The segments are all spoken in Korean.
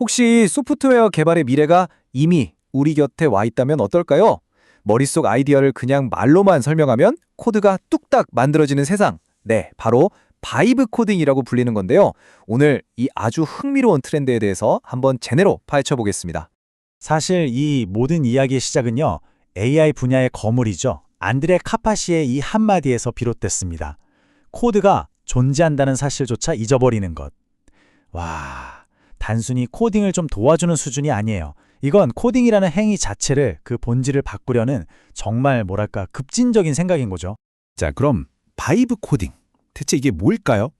혹시 소프트웨어 개발의 미래가 이미 우리 곁에 와 있다면 어떨까요? 머릿속 아이디어를 그냥 말로만 설명하면 코드가 뚝딱 만들어지는 세상. 네, 바로 바이브 코딩이라고 불리는 건데요. 오늘 이 아주 흥미로운 트렌드에 대해서 한번 제대로 파헤쳐 보겠습니다. 사실 이 모든 이야기의 시작은요, AI 분야의 거물이죠. 안드레 카파시의 이 한마디에서 비롯됐습니다. 코드가 존재한다는 사실조차 잊어버리는 것. 와, 단순히 코딩을 좀 도와주는 수준이 아니에요. 이건 코딩이라는 행위 자체를 그 본질을 바꾸려는 정말 뭐랄까 급진적인 생각인 거죠. 자, 그럼 바이브 코딩. 대체 이게 뭘까요?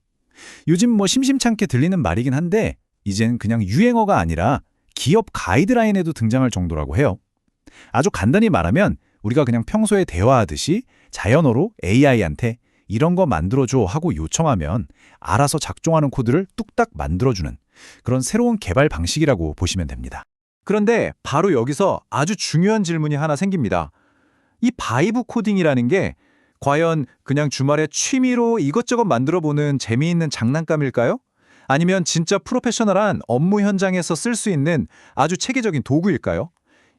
요즘 심심찮게 들리는 말이긴 한데 이젠 그냥 유행어가 아니라 기업 가이드라인에도 등장할 정도라고 해요. 아주 간단히 말하면 우리가 그냥 평소에 대화하듯이 자연어로 AI한테 이런 거 만들어줘 하고 요청하면 알아서 작동하는 코드를 뚝딱 만들어주는 그런 새로운 개발 방식이라고 보시면 됩니다. 그런데 바로 여기서 아주 중요한 질문이 하나 생깁니다. 이 바이브 코딩이라는 게 과연 그냥 주말에 취미로 이것저것 만들어보는 재미있는 장난감일까요? 아니면 진짜 프로페셔널한 업무 현장에서 쓸 수 있는 아주 체계적인 도구일까요?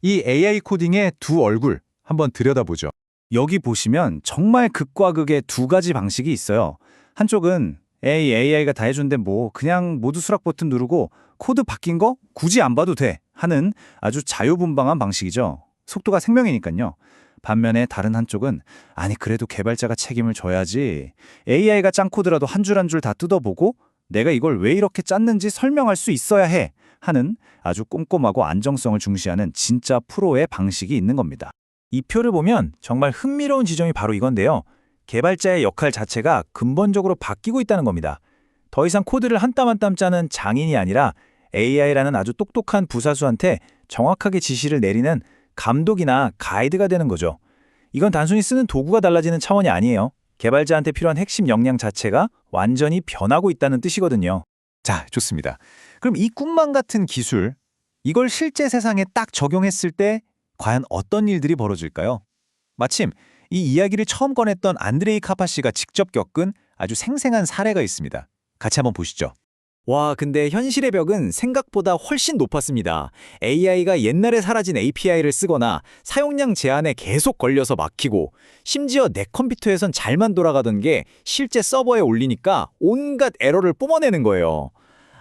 이 AI 코딩의 두 얼굴 한번 들여다보죠. 여기 보시면 정말 극과 극의 두 가지 방식이 있어요. 한쪽은 에이, AI가 다 해준데 뭐 그냥 모두 수락 버튼 누르고 코드 바뀐 거 굳이 안 봐도 돼 하는 아주 자유분방한 방식이죠. 속도가 생명이니까요. 반면에 다른 한쪽은 아니 그래도 개발자가 책임을 져야지. AI가 짠 코드라도 한 줄 한 줄 다 뜯어보고 내가 이걸 왜 이렇게 짰는지 설명할 수 있어야 해 하는 아주 꼼꼼하고 안정성을 중시하는 진짜 프로의 방식이 있는 겁니다. 이 표를 보면 정말 흥미로운 지점이 바로 이건데요. 개발자의 역할 자체가 근본적으로 바뀌고 있다는 겁니다. 더 이상 코드를 한 땀 한 땀 짜는 장인이 아니라 AI라는 아주 똑똑한 부사수한테 정확하게 지시를 내리는 감독이나 가이드가 되는 거죠. 이건 단순히 쓰는 도구가 달라지는 차원이 아니에요. 개발자한테 필요한 핵심 역량 자체가 완전히 변하고 있다는 뜻이거든요. 자, 좋습니다. 그럼 이 꿈만 같은 기술, 이걸 실제 세상에 딱 적용했을 때 과연 어떤 일들이 벌어질까요? 마침 이 이야기를 처음 꺼냈던 안드레이 카파시가 직접 겪은 아주 생생한 사례가 있습니다. 같이 한번 보시죠. 와, 근데 현실의 벽은 생각보다 훨씬 높았습니다. AI가 옛날에 사라진 API를 쓰거나 사용량 제한에 계속 걸려서 막히고, 심지어 내 컴퓨터에선 잘만 돌아가던 게 실제 서버에 올리니까 온갖 에러를 뿜어내는 거예요.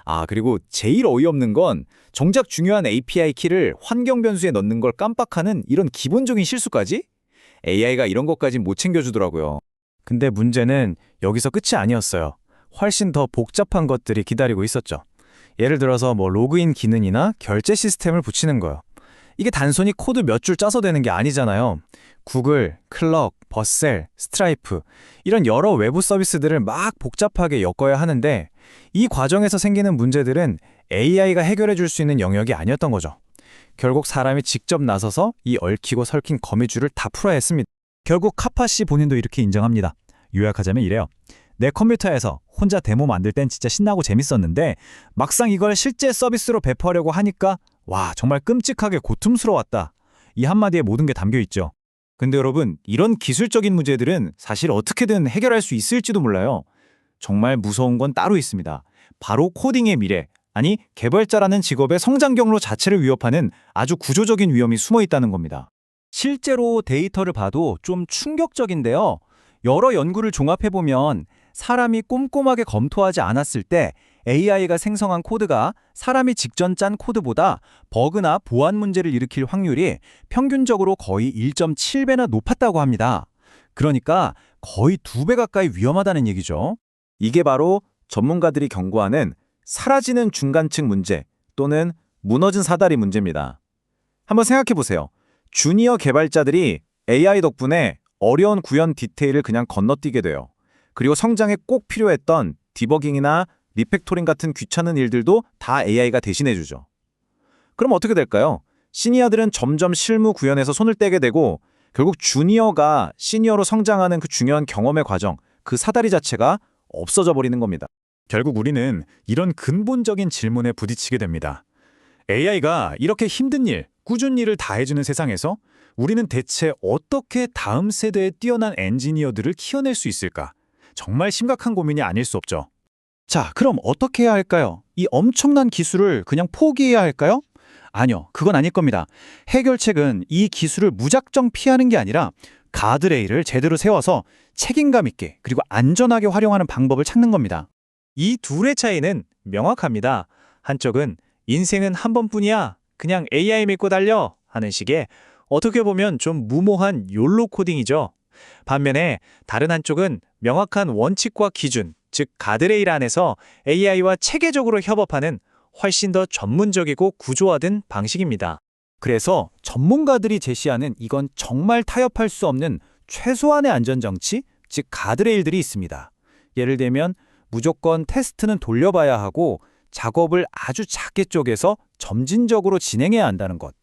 아, 그리고 제일 어이없는 건 정작 중요한 API 키를 환경 변수에 넣는 걸 깜빡하는 이런 기본적인 실수까지? AI가 이런 것까지 못 챙겨주더라고요. 근데 문제는 여기서 끝이 아니었어요. 훨씬 더 복잡한 것들이 기다리고 있었죠. 예를 들어서 로그인 기능이나 결제 시스템을 붙이는 거요. 이게 단순히 코드 몇 줄 짜서 되는 게 아니잖아요. 구글, 클럭, 버셀, 스트라이프 이런 여러 외부 서비스들을 막 복잡하게 엮어야 하는데 이 과정에서 생기는 문제들은 AI가 해결해 줄 수 있는 영역이 아니었던 거죠. 결국 사람이 직접 나서서 이 얽히고 설킨 거미줄을 다 풀어야 했습니다. 결국 카파시 본인도 이렇게 인정합니다. 요약하자면 이래요. 내 컴퓨터에서 혼자 데모 만들 땐 진짜 신나고 재밌었는데 막상 이걸 실제 서비스로 배포하려고 하니까 와, 정말 끔찍하게 고통스러웠다. 이 한마디에 모든 게 담겨 있죠. 근데 여러분, 이런 기술적인 문제들은 사실 어떻게든 해결할 수 있을지도 몰라요. 정말 무서운 건 따로 있습니다. 바로 코딩의 미래, 아니 개발자라는 직업의 성장 경로 자체를 위협하는 아주 구조적인 위험이 숨어 있다는 겁니다. 실제로 데이터를 봐도 좀 충격적인데요. 여러 연구를 종합해보면 사람이 꼼꼼하게 검토하지 않았을 때 AI가 생성한 코드가 사람이 직전 짠 코드보다 버그나 보안 문제를 일으킬 확률이 평균적으로 거의 1.7배나 높았다고 합니다. 그러니까 거의 2배 가까이 위험하다는 얘기죠. 이게 바로 전문가들이 경고하는 사라지는 중간층 문제 또는 무너진 사다리 문제입니다. 한번 생각해보세요. 주니어 개발자들이 AI 덕분에 어려운 구현 디테일을 그냥 건너뛰게 돼요. 그리고 성장에 꼭 필요했던 디버깅이나 리팩토링 같은 귀찮은 일들도 다 AI가 대신해주죠. 그럼 어떻게 될까요? 시니어들은 점점 실무 구현에서 손을 떼게 되고 결국 주니어가 시니어로 성장하는 그 중요한 경험의 과정, 그 사다리 자체가 없어져 버리는 겁니다. 결국 우리는 이런 근본적인 질문에 부딪히게 됩니다. AI가 이렇게 힘든 일, 꾸준한 일을 다 해주는 세상에서 우리는 대체 어떻게 다음 세대의 뛰어난 엔지니어들을 키워낼 수 있을까? 정말 심각한 고민이 아닐 수 없죠. 자, 그럼 어떻게 해야 할까요? 이 엄청난 기술을 그냥 포기해야 할까요? 아니요, 그건 아닐 겁니다. 해결책은 이 기술을 무작정 피하는 게 아니라 가드레일을 제대로 세워서 책임감 있게 그리고 안전하게 활용하는 방법을 찾는 겁니다. 이 둘의 차이는 명확합니다. 한쪽은 인생은 한 번뿐이야. 그냥 AI 믿고 달려 하는 식의 어떻게 보면 좀 무모한 욜로 코딩이죠. 반면에 다른 한쪽은 명확한 원칙과 기준, 즉 가드레일 안에서 AI와 체계적으로 협업하는 훨씬 더 전문적이고 구조화된 방식입니다. 그래서 전문가들이 제시하는 이건 정말 타협할 수 없는 최소한의 안전장치, 즉 가드레일들이 있습니다. 예를 들면 무조건 테스트는 돌려봐야 하고 작업을 아주 작게 쪼개서 점진적으로 진행해야 한다는 것.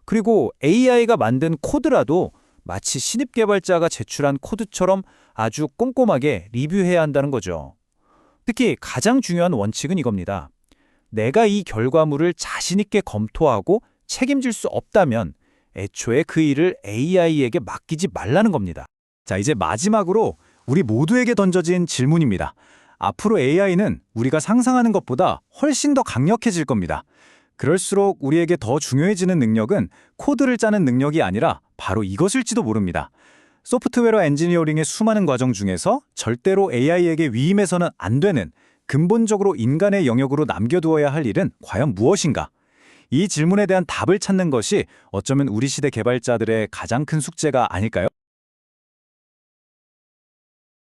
그리고 AI가 만든 코드라도 마치 신입 개발자가 제출한 코드처럼 아주 꼼꼼하게 리뷰해야 한다는 거죠. 특히 가장 중요한 원칙은 이겁니다. 내가 이 결과물을 자신 있게 검토하고 책임질 수 없다면 애초에 그 일을 AI에게 맡기지 말라는 겁니다. 자, 이제 마지막으로 우리 모두에게 던져진 질문입니다. 앞으로 AI는 우리가 상상하는 것보다 훨씬 더 강력해질 겁니다. 그럴수록 우리에게 더 중요해지는 능력은 코드를 짜는 능력이 아니라 바로 이것일지도 모릅니다. 소프트웨어 엔지니어링의 수많은 과정 중에서 절대로 AI에게 위임해서는 안 되는 근본적으로 인간의 영역으로 남겨두어야 할 일은 과연 무엇인가? 이 질문에 대한 답을 찾는 것이 어쩌면 우리 시대 개발자들의 가장 큰 숙제가 아닐까요?